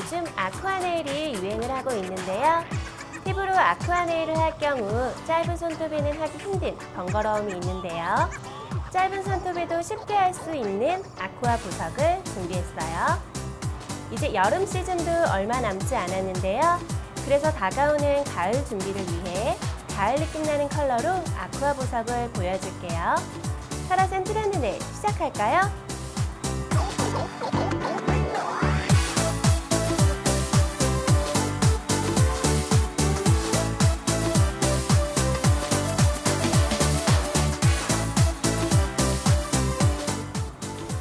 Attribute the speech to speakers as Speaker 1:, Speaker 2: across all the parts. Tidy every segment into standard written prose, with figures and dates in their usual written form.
Speaker 1: 요즘 아쿠아네일이 유행을 하고 있는데요. 팁으로 아쿠아네일을 할 경우 짧은 손톱에는 하기 힘든 번거로움이 있는데요. 짧은 손톱에도 쉽게 할 수 있는 아쿠아 보석을 준비했어요. 이제 여름 시즌도 얼마 남지 않았는데요. 그래서 다가오는 가을 준비를 위해 가을 느낌 나는 컬러로 아쿠아 보석을 보여줄게요. 설화센 트렌드네일 시작할까요?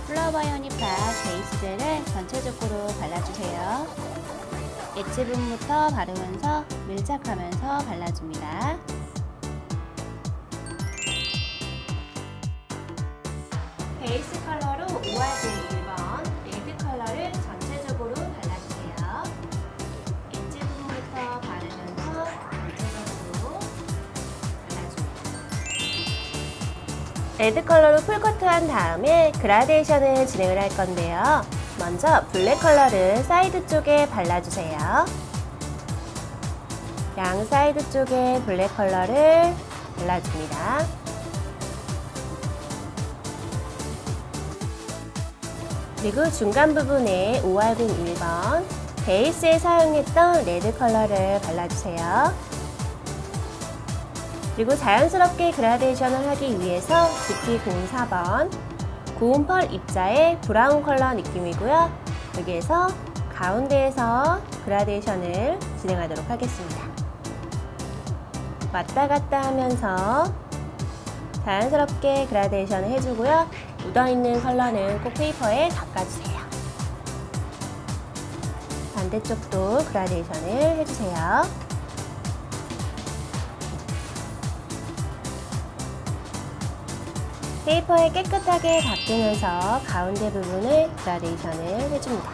Speaker 2: 플러버연잎 베이스 젤을 전체적으로 발라주세요. 엣지 부분부터 바르면서 밀착하면서 발라줍니다.
Speaker 1: 베이스 컬러로 5화색 1번 레드 컬러를 전체적으로 발라주세요. 엣지 부분부터 바르면서 전체적으로 발라줍니다. 레드 컬러로 풀코트한 다음에 그라데이션을 진행을 할 건데요. 먼저 블랙 컬러를 사이드 쪽에 발라주세요. 양 사이드 쪽에 블랙 컬러를 발라줍니다. 그리고 중간 부분에 5화색 1번 베이스에 사용했던 레드 컬러를 발라주세요. 그리고 자연스럽게 그라데이션을 하기 위해서 GP04번 고운 펄 입자의 브라운 컬러 느낌이고요. 여기에서 가운데에서 그라데이션을 진행하도록 하겠습니다. 왔다 갔다 하면서 자연스럽게 그라데이션을 해주고요. 묻어있는 컬러는 꼭 페이퍼에 닦아주세요. 반대쪽도 그라데이션을 해주세요. 페이퍼에 깨끗하게 닦으면서 가운데 부분을 그라데이션을 해줍니다.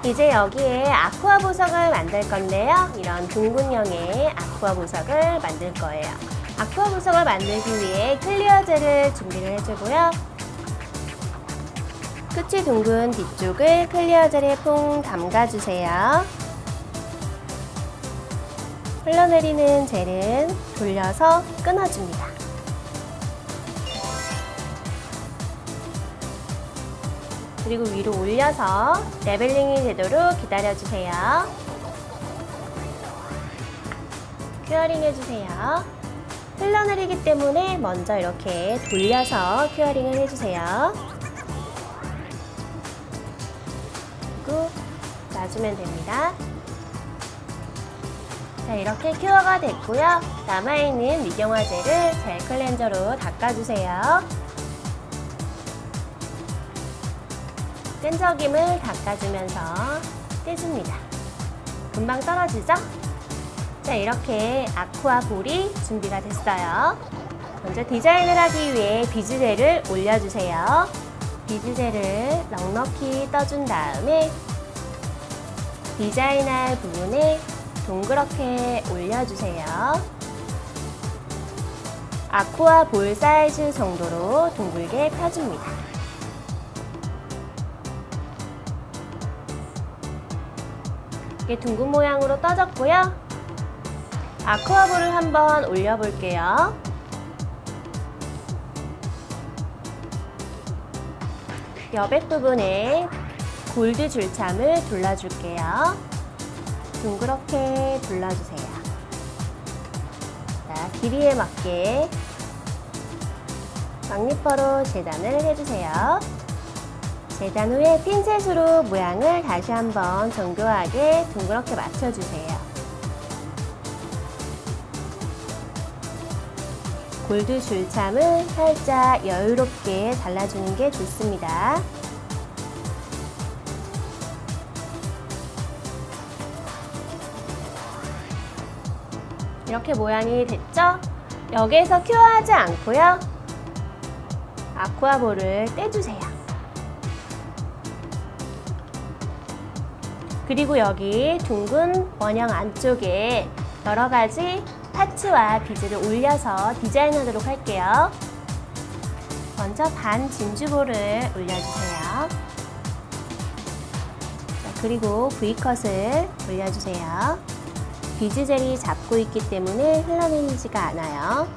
Speaker 1: 이제 여기에 아쿠아 보석을 만들 건데요. 이런 둥근형의 아쿠아 보석을 만들 거예요. 아쿠아 보석을 만들기 위해 클리어 젤을 준비를 해주고요. 끝이 둥근 뒤쪽을 클리어 젤에 퐁 담가주세요. 흘러내리는 젤은 돌려서 끊어줍니다. 그리고 위로 올려서 레벨링이 되도록 기다려주세요. 큐어링 해주세요. 흘러내리기 때문에 먼저 이렇게 돌려서 큐어링을 해주세요. 그리고 놔주면 됩니다. 자, 이렇게 큐어가 됐고요. 남아있는 미경화 젤을 젤 클렌저로 닦아주세요. 끈적임을 닦아주면서 떼줍니다. 금방 떨어지죠? 자, 이렇게 아쿠아 볼이 준비가 됐어요. 먼저 디자인을 하기 위해 비즈젤을 올려주세요. 비즈젤을 넉넉히 떠준 다음에 디자인할 부분에 동그랗게 올려주세요. 아쿠아 볼 사이즈 정도로 둥글게 펴줍니다. 이게 둥근 모양으로 떠졌고요. 아쿠아볼을 한번 올려볼게요. 여백 부분에 골드 줄참을 둘러줄게요. 둥그렇게 둘러주세요. 자, 길이에 맞게 막니퍼로 재단을 해주세요. 재단 후에 핀셋으로 모양을 다시 한번 정교하게 둥그렇게 맞춰주세요. 골드 줄참을 살짝 여유롭게 잘라주는 게 좋습니다. 이렇게 모양이 됐죠? 여기에서 큐어하지 않고요. 아쿠아볼을 떼주세요. 그리고 여기 둥근 원형 안쪽에 여러 가지 파츠와 비즈를 올려서 디자인하도록 할게요. 먼저 반 진주볼을 올려주세요. 그리고 V컷을 올려주세요. 비즈젤이 잡고 있기 때문에 흘러내리지가 않아요.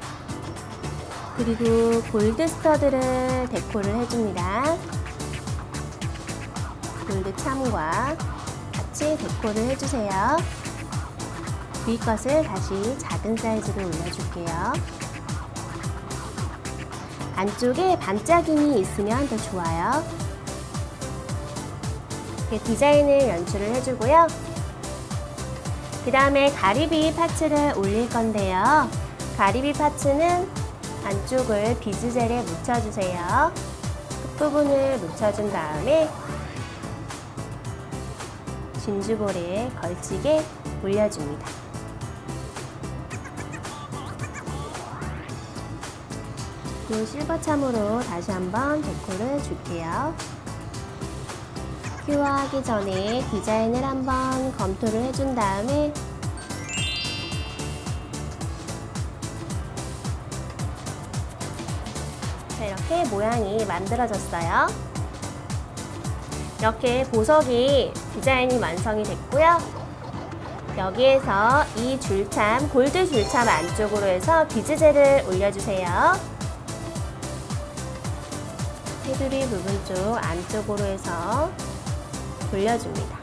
Speaker 1: 그리고 골드 스터드를 데코를 해줍니다. 골드 참과 같이 데코를 해주세요. V컷을 다시 작은 사이즈로 올려줄게요. 안쪽에 반짝임이 있으면 더 좋아요. 이렇게 디자인을 연출을 해주고요. 그 다음에 가리비 파츠를 올릴 건데요. 가리비 파츠는 안쪽을 비즈젤에 묻혀주세요. 끝부분을 묻혀준 다음에 진주볼에 걸치게 올려줍니다. 이 실버참으로 다시 한번 데코를 줄게요. 큐어하기 전에 디자인을 한번 검토를 해준 다음에 이렇게 모양이 만들어졌어요. 이렇게 보석이 디자인이 완성이 됐고요. 여기에서 이 줄참, 골드 줄참 안쪽으로 해서 비즈젤을 올려주세요. 테두리 부분 쪽 안쪽으로 해서 돌려줍니다.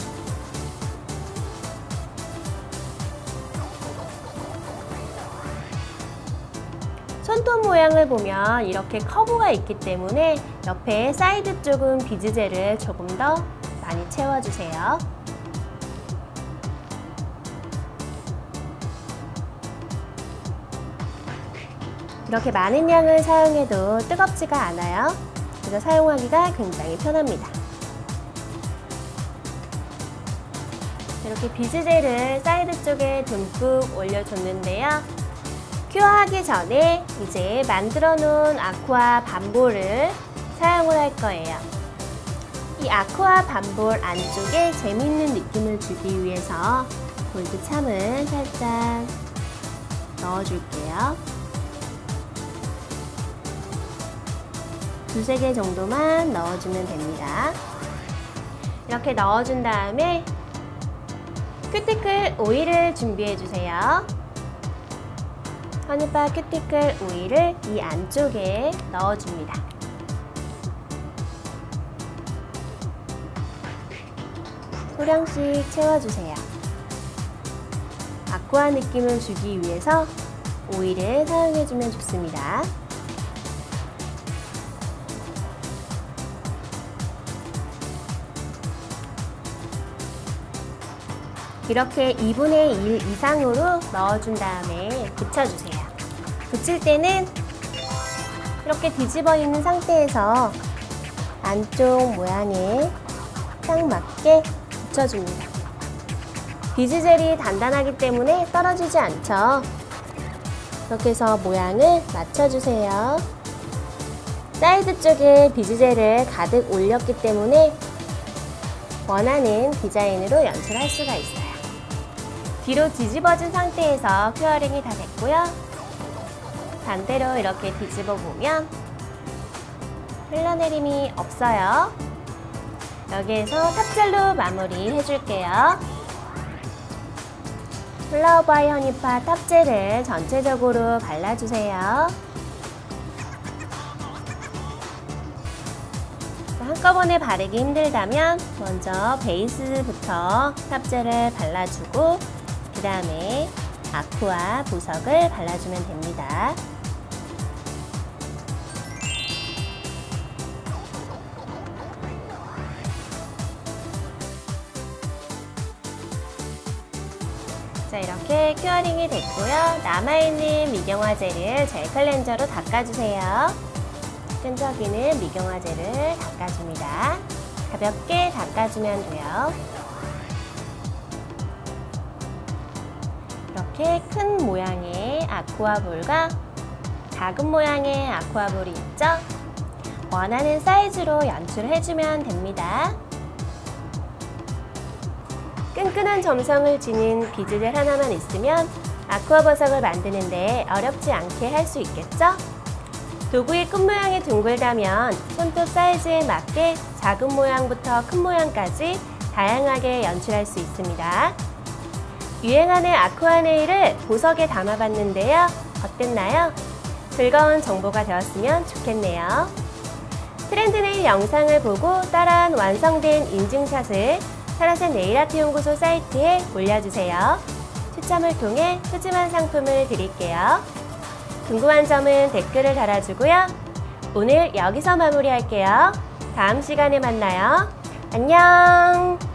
Speaker 1: 손톱 모양을 보면 이렇게 커브가 있기 때문에 옆에 사이드 쪽은 비즈젤을 조금 더 많이 채워주세요. 이렇게 많은 양을 사용해도 뜨겁지가 않아요. 그래서 사용하기가 굉장히 편합니다. 이렇게 비즈젤을 사이드 쪽에 듬뿍 올려줬는데요. 큐어하기 전에 이제 만들어 놓은 아쿠아 반볼을 사용을 할 거예요. 이 아쿠아 반볼 안쪽에 재미있는 느낌을 주기 위해서 골드 참을 살짝 넣어줄게요. 두세 개 정도만 넣어주면 됩니다. 이렇게 넣어준 다음에 큐티클 오일을 준비해주세요. 허니바 큐티클 오일을 이 안쪽에 넣어줍니다. 소량씩 채워주세요. 아쿠아 느낌을 주기 위해서 오일을 사용해주면 좋습니다. 이렇게 2분의 1 이상으로 넣어준 다음에 붙여주세요. 붙일 때는 이렇게 뒤집어 있는 상태에서 안쪽 모양에 딱 맞게 붙여줍니다. 비즈젤이 단단하기 때문에 떨어지지 않죠. 이렇게 해서 모양을 맞춰주세요. 사이드 쪽에 비즈젤을 가득 올렸기 때문에 원하는 디자인으로 연출할 수가 있어요. 뒤로 뒤집어진 상태에서 큐어링이 다 됐고요. 반대로 이렇게 뒤집어 보면 흘러내림이 없어요. 여기에서 탑젤로 마무리 해줄게요. 플라워 바이 허니파 탑젤을 전체적으로 발라주세요. 한꺼번에 바르기 힘들다면 먼저 베이스부터 탑젤을 발라주고 그 다음에 아쿠아 보석을 발라주면 됩니다. 자, 이렇게 큐어링이 됐고요. 남아있는 미경화젤을 젤 클렌저로 닦아주세요. 끈적이는 미경화젤을 닦아줍니다. 가볍게 닦아주면 돼요. 이렇게 큰 모양의 아쿠아볼과 작은 모양의 아쿠아볼이 있죠? 원하는 사이즈로 연출해주면 됩니다. 끈끈한 점성을 지닌 비즈젤 하나만 있으면 아쿠아 보석을 만드는데 어렵지 않게 할 수 있겠죠? 도구의 끝 모양이 둥글다면 손톱 사이즈에 맞게 작은 모양부터 큰 모양까지 다양하게 연출할 수 있습니다. 유행하는 아쿠아 네일을 보석에 담아봤는데요. 어땠나요? 즐거운 정보가 되었으면 좋겠네요. 트렌드 네일 영상을 보고 따라한 완성된 인증샷을 사라센 네일아트 연구소 사이트에 올려주세요. 추첨을 통해 푸짐한 상품을 드릴게요. 궁금한 점은 댓글을 달아주고요. 오늘 여기서 마무리할게요. 다음 시간에 만나요. 안녕!